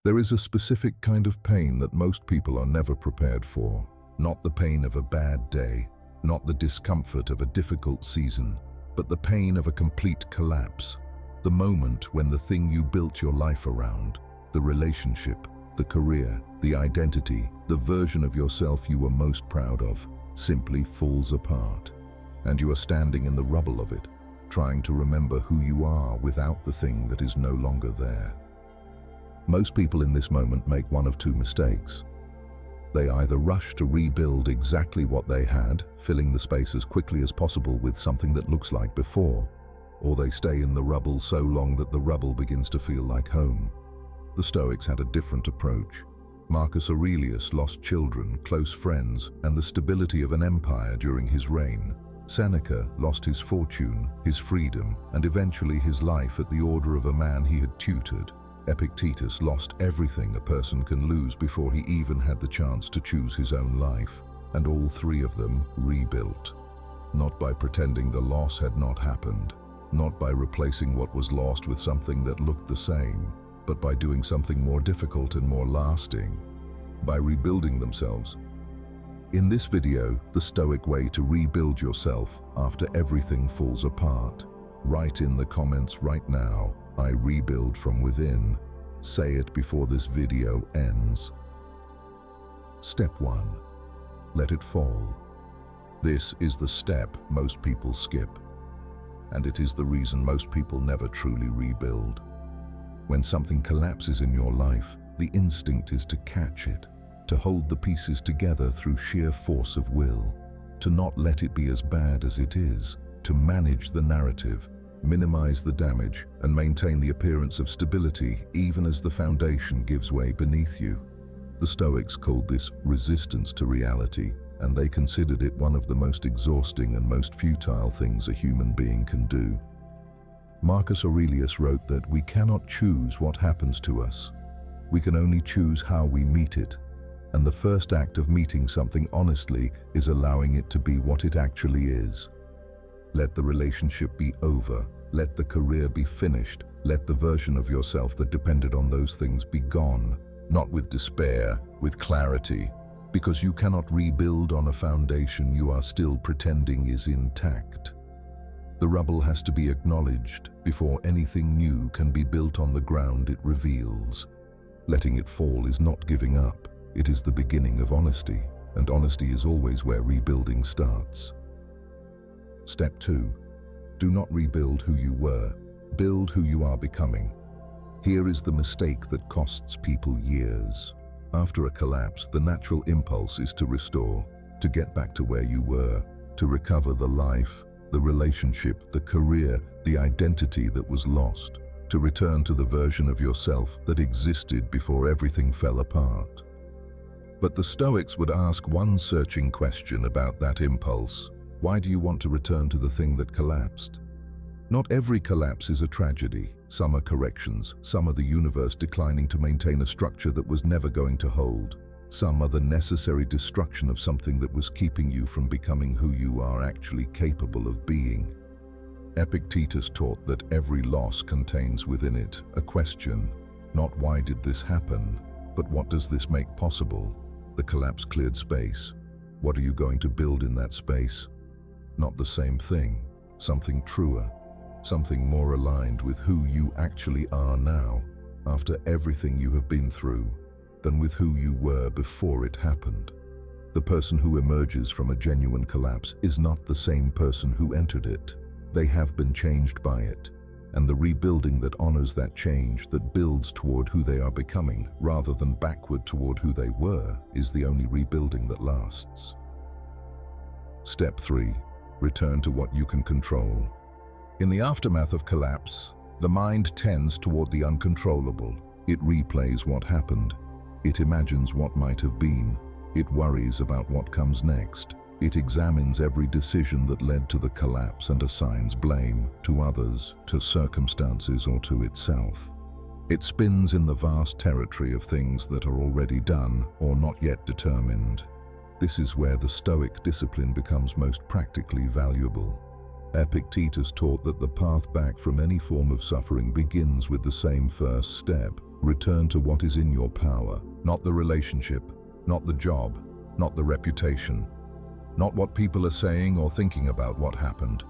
There is a specific kind of pain that most people are never prepared for. Not the pain of a bad day, not the discomfort of a difficult season, but the pain of a complete collapse. The moment when the thing you built your life around, the relationship, the career, the identity, the version of yourself you were most proud of, simply falls apart. And you are standing in the rubble of it, trying to remember who you are without the thing that is no longer there. Most people in this moment make one of two mistakes. They either rush to rebuild exactly what they had, filling the space as quickly as possible with something that looks like before, or they stay in the rubble so long that the rubble begins to feel like home. The Stoics had a different approach. Marcus Aurelius lost children, close friends, and the stability of an empire during his reign. Seneca lost his fortune, his freedom, and eventually his life at the order of a man he had tutored. Epictetus lost everything a person can lose before he even had the chance to choose his own life, and all three of them rebuilt. Not by pretending the loss had not happened, not by replacing what was lost with something that looked the same, but by doing something more difficult and more lasting, by rebuilding themselves. In this video, the Stoic way to rebuild yourself after everything falls apart. Write in the comments right now, "I rebuild from within." Say it before this video ends. Step 1. Let it fall. This is the step most people skip, and it is the reason most people never truly rebuild. When something collapses in your life, the instinct is to catch it, to hold the pieces together through sheer force of will, to not let it be as bad as it is, to manage the narrative, minimize the damage, and maintain the appearance of stability even as the foundation gives way beneath you. The Stoics called this resistance to reality, and they considered it one of the most exhausting and most futile things a human being can do. Marcus Aurelius wrote that we cannot choose what happens to us. We can only choose how we meet it. And the first act of meeting something honestly is allowing it to be what it actually is. Let the relationship be over. Let the career be finished. Let the version of yourself that depended on those things be gone. Not with despair, with clarity. Because you cannot rebuild on a foundation you are still pretending is intact. The rubble has to be acknowledged before anything new can be built on the ground it reveals. Letting it fall is not giving up. It is the beginning of honesty, and honesty is always where rebuilding starts. Step 2. Do not rebuild who you were. Build who you are becoming. Here is the mistake that costs people years. After a collapse, the natural impulse is to restore, to get back to where you were, to recover the life, the relationship, the career, the identity that was lost, to return to the version of yourself that existed before everything fell apart. But the Stoics would ask one searching question about that impulse. Why do you want to return to the thing that collapsed? Not every collapse is a tragedy. Some are corrections. Some are the universe declining to maintain a structure that was never going to hold. Some are the necessary destruction of something that was keeping you from becoming who you are actually capable of being. Epictetus taught that every loss contains within it a question, not why did this happen, but what does this make possible? The collapse cleared space. What are you going to build in that space? Not the same thing, something truer, something more aligned with who you actually are now, after everything you have been through, than with who you were before it happened. The person who emerges from a genuine collapse is not the same person who entered it. They have been changed by it, and the rebuilding that honors that change, that builds toward who they are becoming, rather than backward toward who they were, is the only rebuilding that lasts. Step 3. Return to what you can control. In the aftermath of collapse, the mind tends toward the uncontrollable. It replays what happened. It imagines what might have been. It worries about what comes next. It examines every decision that led to the collapse and assigns blame to others, to circumstances, or to itself. It spins in the vast territory of things that are already done or not yet determined. This is where the Stoic discipline becomes most practically valuable. Epictetus taught that the path back from any form of suffering begins with the same first step, Return to what is in your power, not the relationship, not the job, not the reputation, not what people are saying or thinking about what happened.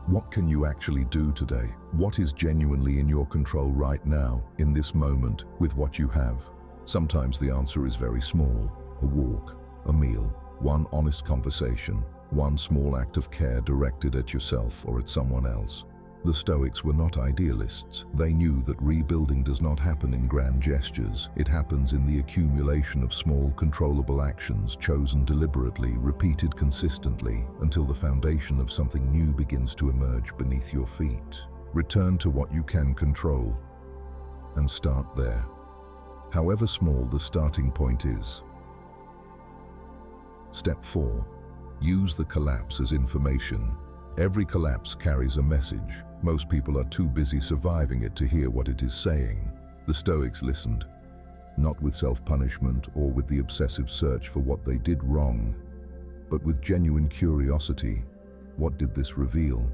What can you actually do today? What is genuinely in your control right now, in this moment, with what you have? Sometimes the answer is very small. A walk, a meal, one honest conversation, one small act of care directed at yourself or at someone else. The Stoics were not idealists. They knew that rebuilding does not happen in grand gestures. It happens in the accumulation of small, controllable actions, chosen deliberately, repeated consistently, until the foundation of something new begins to emerge beneath your feet. Return to what you can control, and start there. However small the starting point is. Step 4. Use the collapse as information. Every collapse carries a message. Most people are too busy surviving it to hear what it is saying. The Stoics listened, not with self-punishment or with the obsessive search for what they did wrong, but with genuine curiosity. What did this reveal?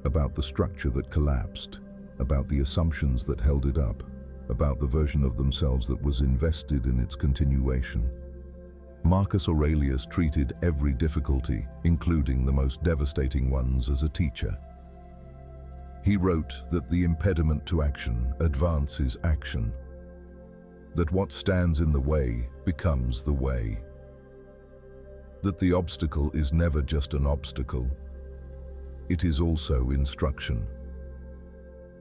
About the structure that collapsed, about the assumptions that held it up, about the version of themselves that was invested in its continuation. Marcus Aurelius treated every difficulty, including the most devastating ones, as a teacher. He wrote that the impediment to action advances action, that what stands in the way becomes the way, that the obstacle is never just an obstacle, it is also instruction.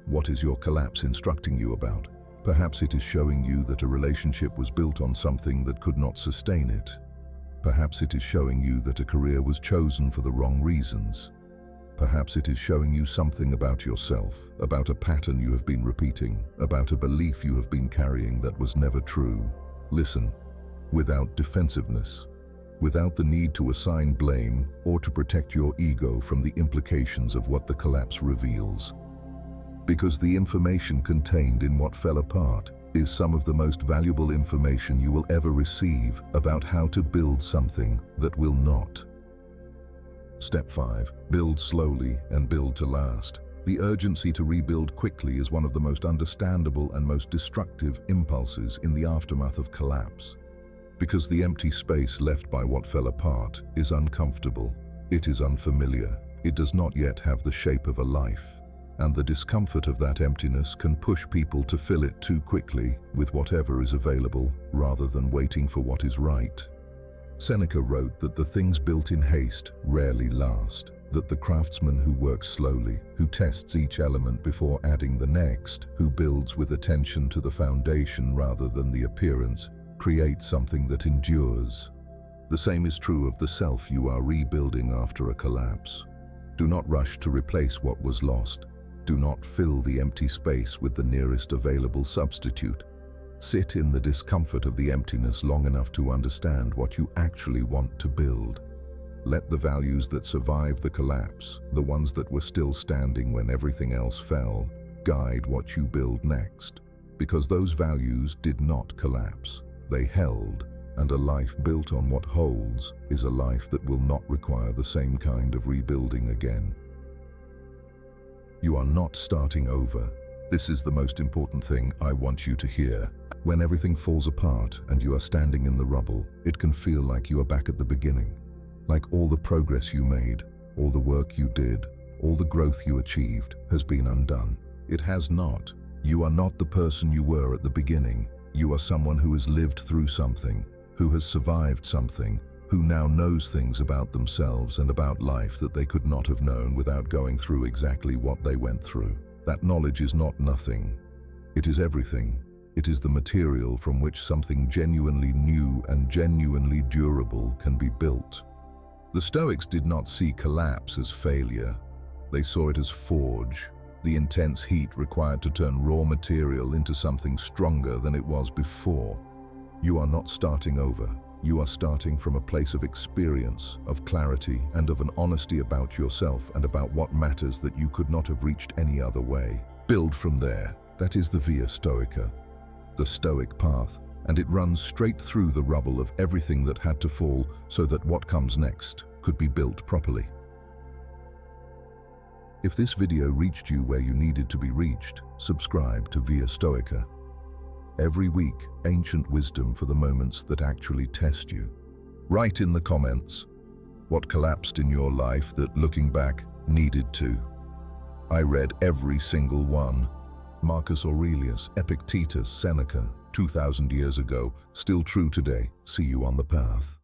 What is your collapse instructing you about? Perhaps it is showing you that a relationship was built on something that could not sustain it. Perhaps it is showing you that a career was chosen for the wrong reasons. Perhaps it is showing you something about yourself, about a pattern you have been repeating, about a belief you have been carrying that was never true. Listen, without defensiveness, without the need to assign blame or to protect your ego from the implications of what the collapse reveals. Because the information contained in what fell apart is some of the most valuable information you will ever receive about how to build something that will not. Step 5. Build slowly and build to last. The urgency to rebuild quickly is one of the most understandable and most destructive impulses in the aftermath of collapse. Because the empty space left by what fell apart is uncomfortable, it is unfamiliar, it does not yet have the shape of a life, and the discomfort of that emptiness can push people to fill it too quickly with whatever is available rather than waiting for what is right. Seneca wrote that the things built in haste rarely last, that the craftsman who works slowly, who tests each element before adding the next, who builds with attention to the foundation rather than the appearance, creates something that endures. The same is true of the self you are rebuilding after a collapse. Do not rush to replace what was lost. Do not fill the empty space with the nearest available substitute. Sit in the discomfort of the emptiness long enough to understand what you actually want to build. Let the values that survived the collapse, the ones that were still standing when everything else fell, guide what you build next. Because those values did not collapse. They held, and a life built on what holds is a life that will not require the same kind of rebuilding again. You are not starting over. This is the most important thing I want you to hear. When everything falls apart and you are standing in the rubble, it can feel like you are back at the beginning. Like all the progress you made, all the work you did, all the growth you achieved has been undone. It has not. You are not the person you were at the beginning. You are someone who has lived through something, who has survived something, who now knows things about themselves and about life that they could not have known without going through exactly what they went through. That knowledge is not nothing. It is everything. It is the material from which something genuinely new and genuinely durable can be built. The Stoics did not see collapse as failure. They saw it as forge, the intense heat required to turn raw material into something stronger than it was before. You are not starting over. You are starting from a place of experience, of clarity, and of an honesty about yourself and about what matters that you could not have reached any other way. Build from there. That is the ViaStoica, the Stoic path, and it runs straight through the rubble of everything that had to fall so that what comes next could be built properly. If this video reached you where you needed to be reached, subscribe to ViaStoica. Every week, ancient wisdom for the moments that actually test you. Write in the comments what collapsed in your life that, looking back, needed to. I read every single one. Marcus Aurelius, Epictetus, Seneca, 2,000 years ago, still true today. See you on the path.